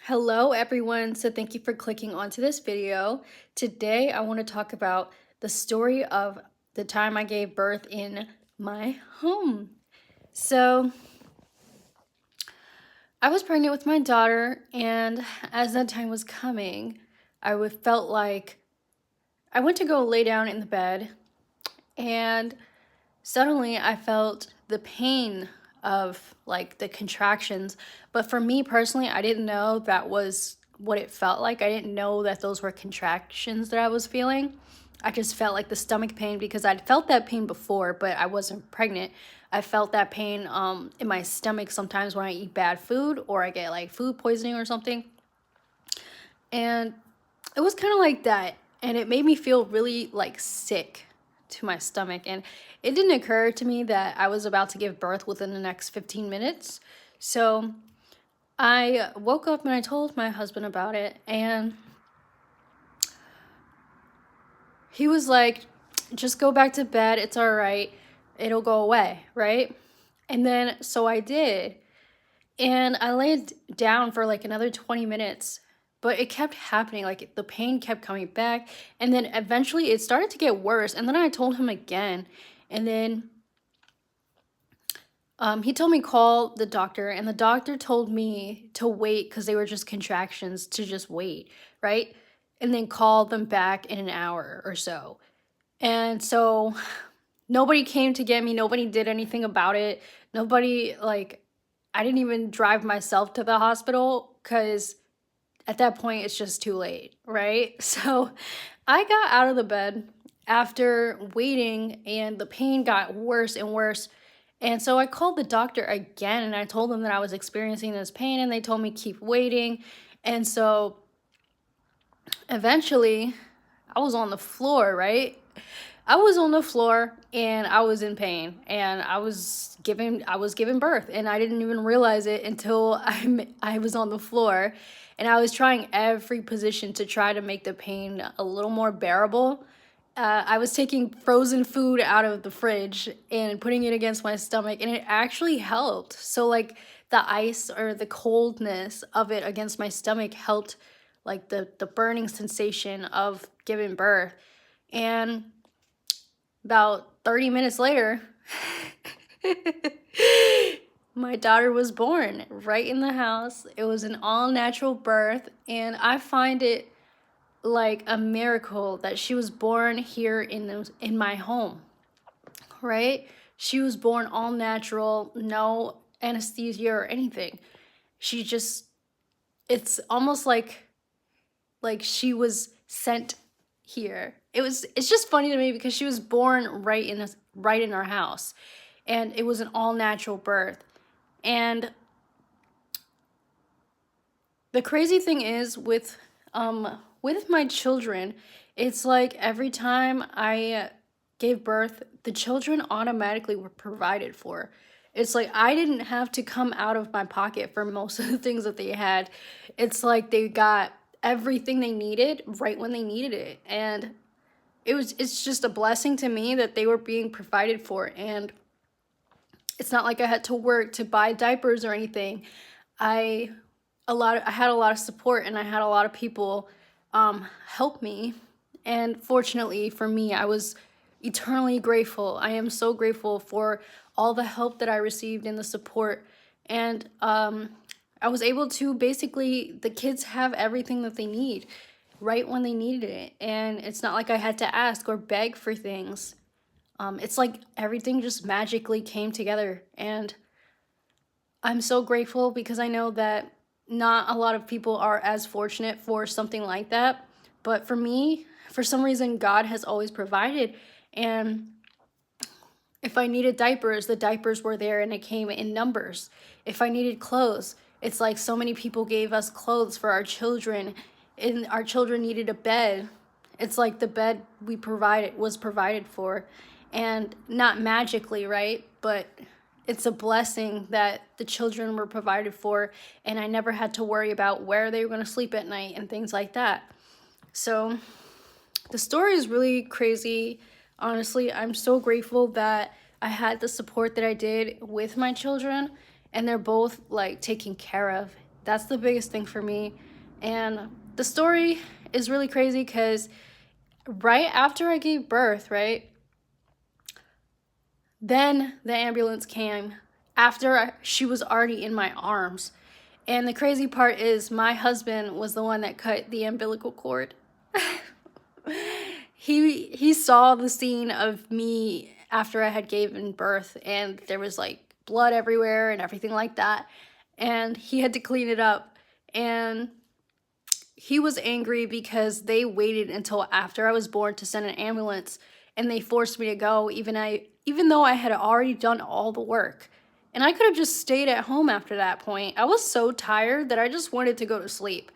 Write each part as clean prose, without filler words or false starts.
Hello everyone, so thank you for clicking onto this video. Today I want to talk about the story of the time I gave birth in my home. So I was pregnant with my daughter, and as that time was coming, felt like I went to go lay down in the bed, and suddenly I felt the pain of like the contractions. But for me personally, I didn't know that was what it felt like. I didn't know that those were contractions that I was feeling. I just felt like the stomach pain because I'd felt that pain before, but I wasn't pregnant. I felt that pain in my stomach sometimes when I eat bad food or I get like food poisoning or something. And it was kind of like that. And it made me feel really like sick to my stomach. And it didn't occur to me that I was about to give birth within the next 15 minutes. So I woke up and I told my husband about it. And he was like, just go back to bed. It's all right. It'll go away. Right. And then so I did. And I laid down for like another 20 minutes, but it kept happening. Like the pain kept coming back. And then eventually it started to get worse. And then I told him again. And then he told me call the doctor. And the doctor told me to wait because they were just contractions, to just wait. Right. And then call them back in an hour or so. And so nobody came to get me. Nobody did anything about it. Nobody, like, I didn't even drive myself to the hospital because at that point it's just too late, right? So I got out of the bed after waiting and the pain got worse and worse. And so I called the doctor again and I told them that I was experiencing this pain and they told me keep waiting. And so eventually I was on the floor, right? I was on the floor and I was in pain and I was giving birth and I didn't even realize it until I was on the floor and I was trying every position to try to make the pain a little more bearable. I was taking frozen food out of the fridge and putting it against my stomach and it actually helped. So like the ice or the coldness of it against my stomach helped like the burning sensation of giving birth. And about 30 minutes later, my daughter was born right in the house. It was an all-natural birth, and I find it like a miracle that she was born here in my home, right? She was born all natural, no anesthesia or anything. She just, it's almost like she was sent here. It's just funny to me because she was born right in our house and it was an all natural birth. And the crazy thing is with my children, it's like every time I gave birth, the children automatically were provided for. It's like I didn't have to come out of my pocket for most of the things that they had. It's like they got everything they needed right when they needed it. And it's just a blessing to me that they were being provided for. And it's not like I had to work to buy diapers or anything. I had a lot of support and I had a lot of people help me. And fortunately for me, I was eternally grateful. I am so grateful for all the help that I received and the support. And I was able to basically, the kids have everything that they need right when they needed it. And it's not like I had to ask or beg for things. It's like everything just magically came together. And I'm so grateful because I know that not a lot of people are as fortunate for something like that. But for me, for some reason, God has always provided. And if I needed diapers, the diapers were there and it came in numbers. If I needed clothes, it's like so many people gave us clothes for our children and our children needed a bed. It's like the bed was provided for, and not magically, right? But it's a blessing that the children were provided for and I never had to worry about where they were going to sleep at night and things like that. So the story is really crazy. Honestly, I'm so grateful that I had the support that I did with my children and they're both like taken care of. That's the biggest thing for me. And the story is really crazy because right after I gave birth, right, then the ambulance came after she was already in my arms. And the crazy part is my husband was the one that cut the umbilical cord. He saw the scene of me after I had given birth, and there was like blood everywhere and everything like that, and he had to clean it up. And he was angry because they waited until after I was born to send an ambulance, and they forced me to go even though I had already done all the work. And I could have just stayed at home after that point. I was so tired that I just wanted to go to sleep.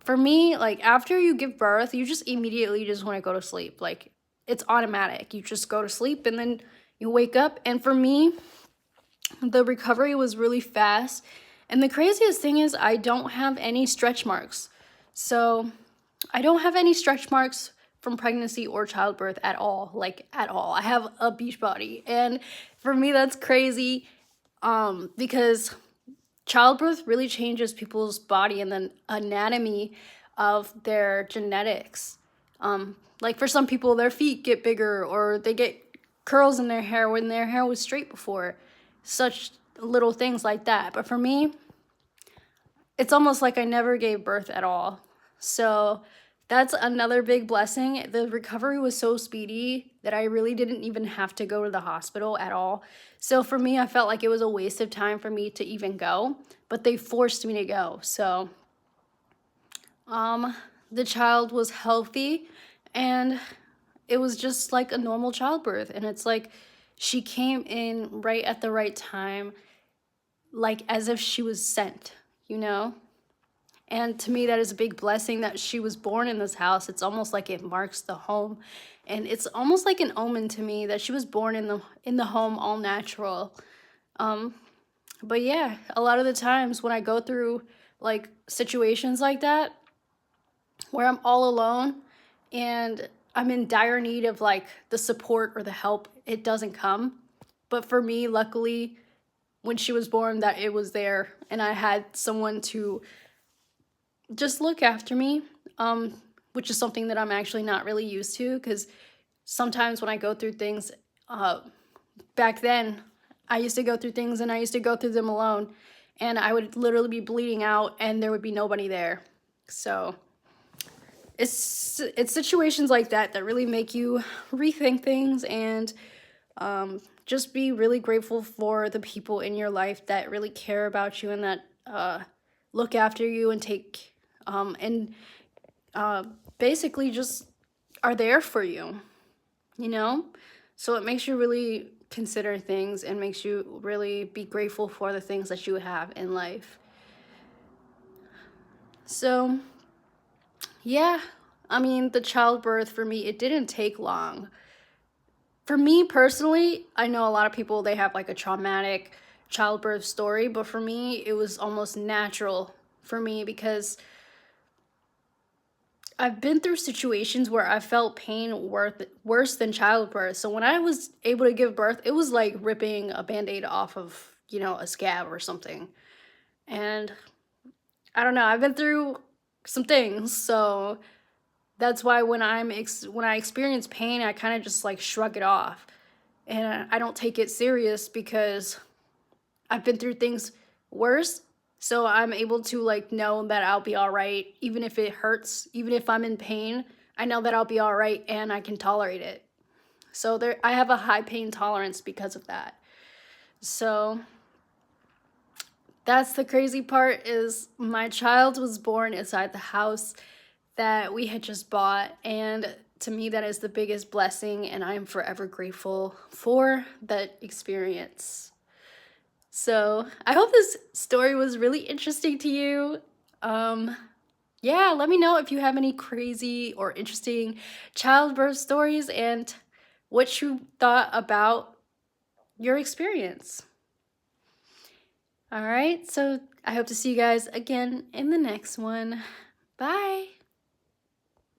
For me, like after you give birth, you just immediately just want to go to sleep. Like it's automatic. You just go to sleep and then you wake up. And for me, the recovery was really fast. And the craziest thing is I don't have any stretch marks. So I don't have any stretch marks from pregnancy or childbirth at all, like at all. I have a beach body. And for me, that's crazy because childbirth really changes people's body and the anatomy of their genetics. Like for some people, their feet get bigger or they get curls in their hair when their hair was straight before. Such little things like that. But for me, it's almost like I never gave birth at all. So that's another big blessing. The recovery was so speedy that I really didn't even have to go to the hospital at all. So for me, I felt like it was a waste of time for me to even go, but they forced me to go. So the child was healthy and it was just like a normal childbirth. And it's like she came in right at the right time, like as if she was sent, you know? And to me, that is a big blessing that she was born in this house. It's almost like it marks the home. And it's almost like an omen to me that she was born in the home all natural. But yeah, a lot of the times when I go through like situations like that, where I'm all alone and I'm in dire need of like the support or the help, it doesn't come. But for me, luckily, when she was born, that it was there and I had someone to just look after me, which is something that I'm actually not really used to because sometimes when I go through things, back then, I used to go through things and I used to go through them alone and I would literally be bleeding out and there would be nobody there. So it's situations like that that really make you rethink things and just be really grateful for the people in your life that really care about you and that look after you and take basically just are there for you, you know? So it makes you really consider things and makes you really be grateful for the things that you have in life. So, yeah, I mean, the childbirth for me, it didn't take long. For me personally, I know a lot of people, they have like a traumatic childbirth story, but for me, it was almost natural for me because I've been through situations where I felt pain worse than childbirth. So when I was able to give birth, it was like ripping a Band-Aid off of, a scab or something. And I don't know, I've been through some things, so that's why when I experience pain, I kind of just like shrug it off. And I don't take it serious because I've been through things worse. So I'm able to like know that I'll be all right, even if it hurts, even if I'm in pain, I know that I'll be all right and I can tolerate it. So I have a high pain tolerance because of that. So that's the crazy part is my child was born inside the house that we had just bought, and to me that is the biggest blessing and I am forever grateful for that experience. So I hope this story was really interesting to you. Yeah, let me know if you have any crazy or interesting childbirth stories and what you thought about your experience. All right, so I hope to see you guys again in the next one. Bye.